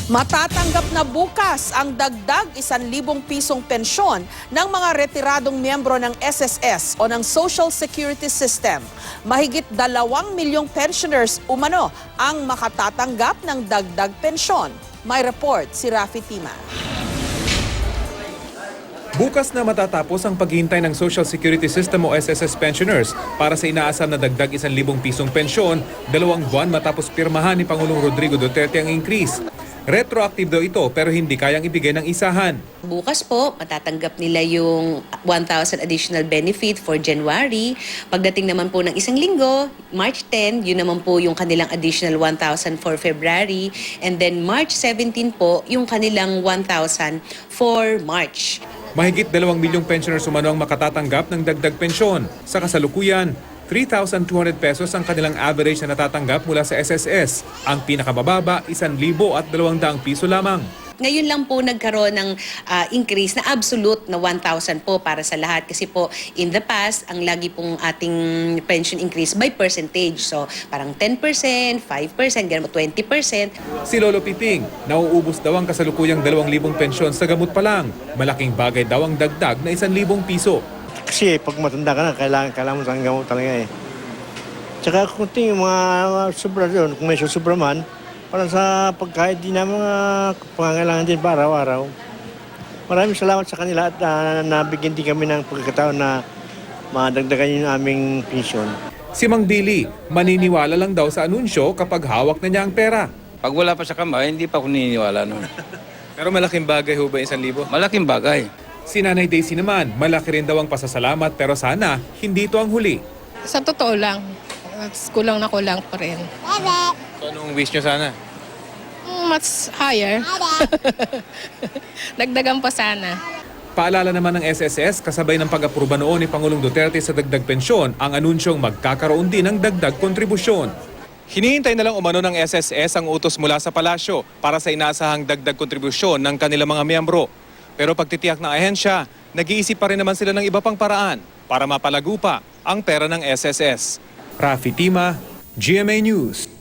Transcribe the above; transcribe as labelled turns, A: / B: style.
A: Matatanggap na bukas ang dagdag 1,000 pisong pensyon ng mga retiradong miyembro ng SSS o ng Social Security System. Mahigit 2 milyong pensioners umano ang makatatanggap ng dagdag pensyon. May report si Rafi Tima.
B: Bukas na matatapos ang paghihintay ng Social Security System o SSS pensioners para sa inaasam na dagdag 1,000 pisong pensyon 2 buwan matapos pirmahan ni Pangulong Rodrigo Duterte ang increase. Retroactive daw ito pero hindi kayang ibigay ng isahan.
C: Bukas po, matatanggap nila yung 1,000 additional benefit for January. Pagdating naman po ng isang linggo, March 10, yun naman po yung kanilang additional 1,000 for February. And then March 17 po, yung kanilang 1,000 for March.
B: Mahigit 2 milyong pensioners umano ang makatatanggap ng dagdag pensyon. Sa kasalukuyan, 3,200 pesos ang kanilang average na natatanggap mula sa SSS. Ang pinakamababa, 1,200 piso lamang.
C: Ngayon lang po nagkaroon ng increase na absolute na 1,000 po para sa lahat. Kasi po in the past, ang lagi pong ating pension increase by percentage. So parang 10%, 5%, ganun 20%.
B: Si Lolo Piping, nauubos daw ang kasalukuyang 2,000 pensyon sa gamot pa lang. Malaking bagay daw ang dagdag na 1,000 piso.
D: Kasi pag matanda ka na, kailangan mo ng gamot talaga eh. Tsaka kunting yung mga sobra doon, kung may sobra man, para sa pagkain din na mga pangangailangan din para araw-araw. Maraming salamat sa kanila at nabigyan din kami ng pagkakataon na madagdagan yung aming pensyon.
B: Si Mang Billy, maniniwala lang daw sa anunsyo kapag hawak na niya ang pera.
E: Pag wala pa sa kamay, hindi pa ako naniniwala noon.
B: Pero malaking bagay ho ba 1,000?
E: Malaking bagay.
B: Si Nanay Daisy naman, malaki rin daw ang pasasalamat pero sana hindi ito ang huli.
F: Sa totoo lang, kulang na kulang pa rin.
B: So, anong wish nyo sana?
F: Mas higher. Dagdagan pa sana.
B: Paalala naman ng SSS, kasabay ng pag-aproba noon ni Pangulong Duterte sa dagdag pensyon, ang anunsyong magkakaroon din ng dagdag kontribusyon. Hinihintay na lang umano ng SSS ang utos mula sa palasyo para sa inaasahang dagdag kontribusyon ng kanilang mga miyembro. Pero pagtitiyak ng ahensya, nag-iisip pa rin naman sila ng iba pang paraan para mapalago pa ang pera ng SSS. Rafi Tima, GMA News.